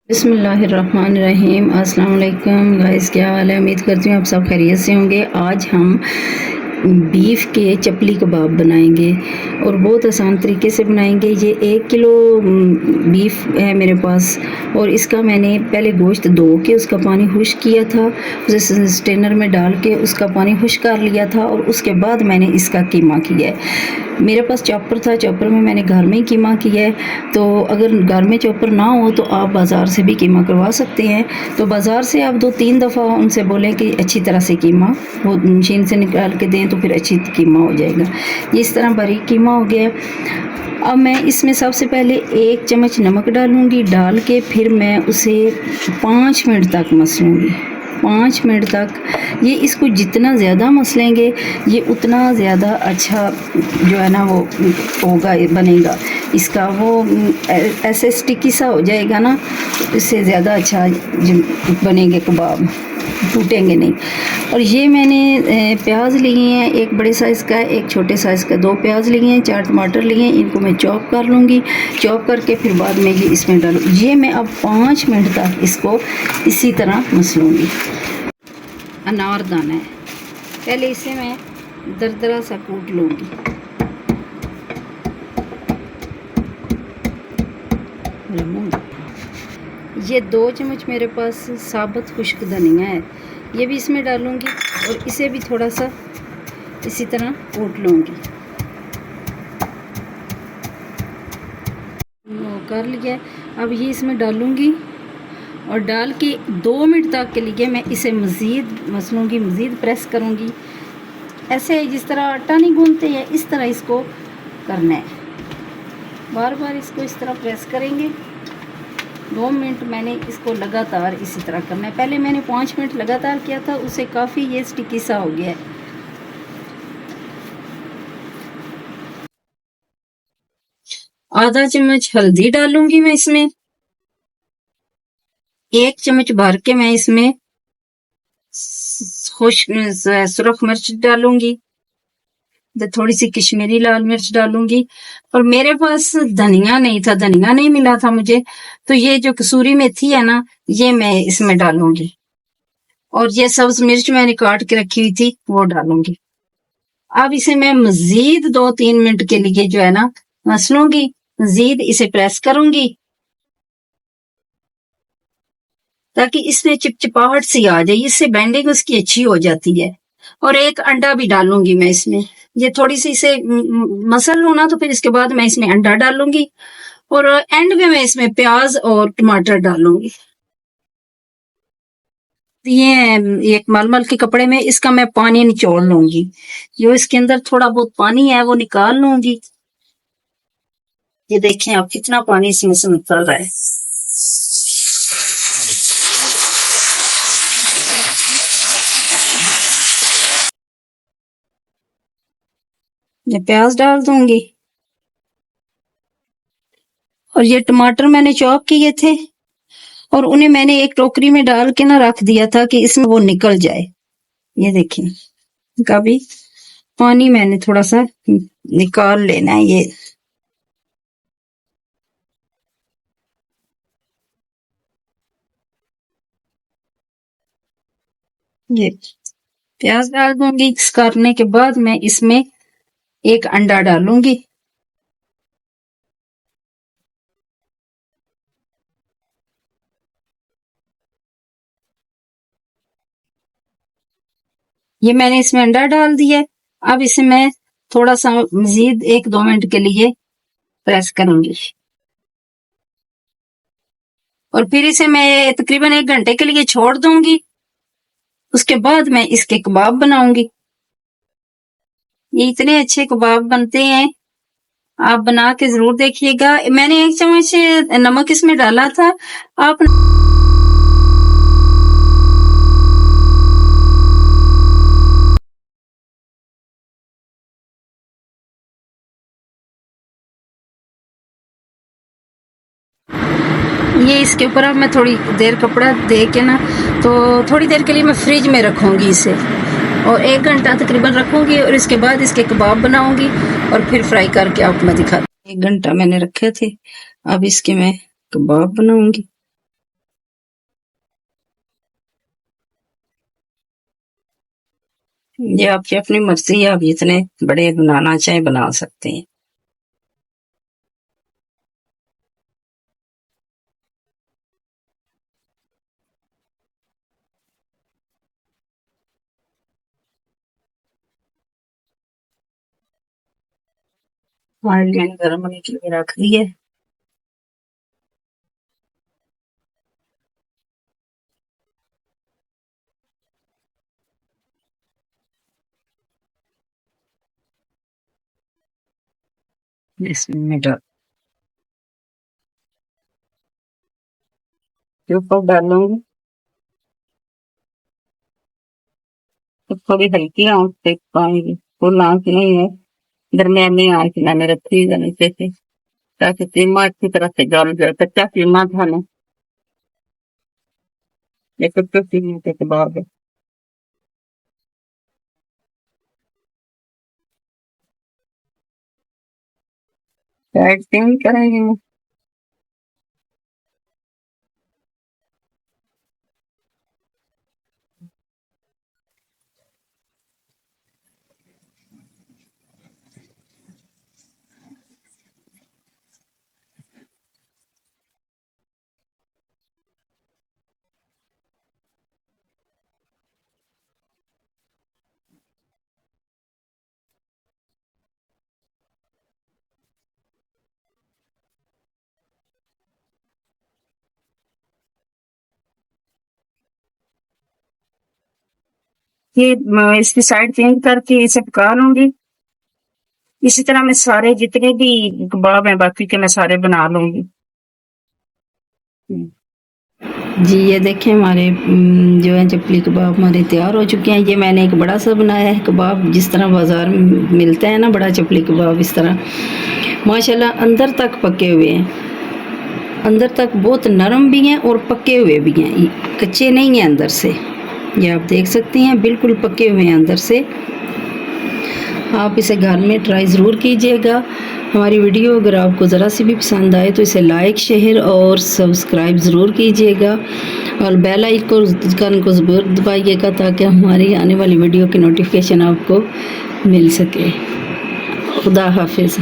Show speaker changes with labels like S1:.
S1: बिस्मिल्लाहिर्रहमानिर्रहीम। अस्सलाम वालेकुम गाइस, क्या हाल है? उम्मीद करती हूँ आप सब खैरियत से होंगे। आज हम बीफ के चपली कबाब बनाएंगे और बहुत आसान तरीके से बनाएंगे। ये 1 किलो बीफ है मेरे पास और इसका मैंने पहले गोश्त धो के उसका पानी खुश्क किया था, उसे स्ट्रेनर में डाल के उसका पानी खुश्क कर लिया था और उसके बाद मैंने इसका कीमा किया है। मेरे पास चॉपर था, चॉपर में मैंने घर में ही कीमा किया है। तो अगर घर में चॉपर ना हो तो आप बाज़ार से भी कीमा करवा सकते हैं। तो बाज़ार से आप 2-3 दफ़ा उनसे बोलें कि अच्छी तरह से कीमा वो मशीन से निकाल के दें, तो फिर अच्छी कीमा हो जाएगा। ये इस तरह बारीक कीमा हो गया। अब मैं इसमें सबसे पहले 1 चम्मच नमक डालूँगी, डाल के फिर मैं उसे 5 मिनट तक मसलूँगी। 5 मिनट तक ये इसको जितना ज़्यादा मसलेंगे ये उतना ज़्यादा अच्छा जो है ना वो होगा, बनेगा इसका। वो ऐसे स्टिकी सा हो जाएगा ना, इससे ज़्यादा अच्छा बनेंगे कबाब, टूटेंगे नहीं। और ये मैंने प्याज लिए हैं, 1 बड़े साइज़ का, 1 छोटे साइज़ का, 2 प्याज लिए हैं, 4 टमाटर लिए हैं। इनको मैं चॉप कर लूँगी। चॉप करके फिर बाद में ये इसमें डालूँ। ये मैं अब 5 मिनट तक इसको इसी तरह मसलूँगी। अनारदाना है, पहले इसे मैं दरदरा सा कूट लूँगी। ये 2 चम्मच मेरे पास साबुत खुश्क धनिया है, ये भी इसमें डालूँगी और इसे भी थोड़ा सा इसी तरह कूट लूँगी। कर लिया। अब ये इसमें डालूँगी और डाल के 2 मिनट तक के लिए मैं इसे मज़ीद मसलूँगी, मज़ीद प्रेस करूँगी। ऐसे जिस तरह आटा नहीं गूंथते हैं इस तरह इसको करना है। बार बार इसको इस तरह प्रेस करेंगे। 2 मिनट मैंने इसको लगातार इसी तरह करना है। पहले मैंने 5 मिनट लगातार किया था, उसे काफ़ी ये स्टिकी सा हो गया है। आधा चम्मच हल्दी डालूंगी मैं इसमें। 1 चम्मच भर के मैं इसमें सुरख मिर्च डालूंगी, थोड़ी सी कश्मीरी लाल मिर्च डालूंगी। और मेरे पास धनिया नहीं था, धनिया नहीं मिला था मुझे, तो ये जो कसूरी मेथी है ना ये मैं इसमें डालूंगी। और ये सब्ज मिर्च मैंने काट के रखी हुई थी वो डालूंगी। अब इसे मैं मजीद 2-3 मिनट के लिए जो है ना मसलूंगी, मजीद इसे प्रेस करूंगी ताकि इसमें चिपचिपाहट सी आ जाए, इससे बैंडिंग उसकी अच्छी हो जाती है। और 1 अंडा भी डालूंगी मैं इसमें। ये थोड़ी सी इसे मसल लूं ना तो फिर इसके बाद मैं इसमें अंडा डालूंगी और एंड में मैं इसमें प्याज और टमाटर डालूंगी। ये एक मलमल के कपड़े में इसका मैं पानी निचोड़ लूंगी। जो इसके अंदर थोड़ा बहुत पानी है वो निकाल लूंगी। ये देखें आप कितना पानी इसमें से निकल रहा है। ये प्याज डाल दूंगी और ये टमाटर मैंने चॉप किए थे और उन्हें मैंने एक टोकरी में डाल के ना रख दिया था कि इसमें वो निकल जाए। ये देखें इनका भी पानी मैंने थोड़ा सा निकाल लेना है। ये प्याज डाल दूंगी। करने के बाद मैं इसमें 1 अंडा डालूंगी। ये मैंने इसमें अंडा डाल दिया। अब इसे मैं थोड़ा सा मजीद 1-2 मिनट के लिए प्रेस करूंगी और फिर इसे मैं तकरीबन 1 घंटे के लिए छोड़ दूंगी। उसके बाद मैं इसके कबाब बनाऊंगी। ये इतने अच्छे कबाब बनते हैं, आप बना के जरूर देखिएगा। मैंने 1 चम्मच नमक इसमें डाला था। आप ये इसके ऊपर अब मैं थोड़ी देर कपड़ा दे के ना तो थोड़ी देर के लिए मैं फ्रिज में रखूंगी इसे और 1 घंटा तकरीबन रखूंगी और इसके बाद इसके कबाब बनाऊंगी और फिर फ्राई करके आपको मैं दिखाती हूँ। 1 घंटा मैंने रखे थे, अब इसके मैं कबाब बनाऊंगी। ये आपकी अपनी मर्जी है, आप जितने बड़े बनाना चाहे बना सकते हैं। ऑयल मैंने गर्म होने के लिए रख दी है। इसमें के ऊपर डालूंगी तो थोड़ी हल्की आंच पे पकाऊंगी, फुल आंच नहीं है, दरमियानी आंच मैंने रखी है नीचे से, ताकि कीमा अच्छी तरह से गल जाए। कच्चा कीमा था ना, ये कच्चे कीमे के कबाब है। साइड चेंज करेंगे। ये इसकी साइड चेंज करके इसे पका लूंगी। इसी तरह मैं सारे जितने भी कबाब हैं बाकी के मैं सारे बना लूंगी। जी ये देखें हमारे जो है चपली कबाब हमारे तैयार हो चुके हैं। ये मैंने एक बड़ा सा बनाया है कबाब, जिस तरह बाज़ार में मिलता है ना बड़ा चपली कबाब, इस तरह माशाल्लाह अंदर तक पके हुए हैं, अंदर तक बहुत नरम भी हैं और पके हुए भी हैं, कच्चे नहीं हैं अंदर से। ये आप देख सकते हैं बिल्कुल पके हुए हैं अंदर से। आप इसे घर में ट्राई ज़रूर कीजिएगा। हमारी वीडियो अगर आपको ज़रा सी भी पसंद आए तो इसे लाइक शेयर और सब्सक्राइब ज़रूर कीजिएगा और बेल आइकन को ज़रूर दबाइएगा ताकि हमारी आने वाली वीडियो की नोटिफिकेशन आपको मिल सके। खुदा हाफिज़।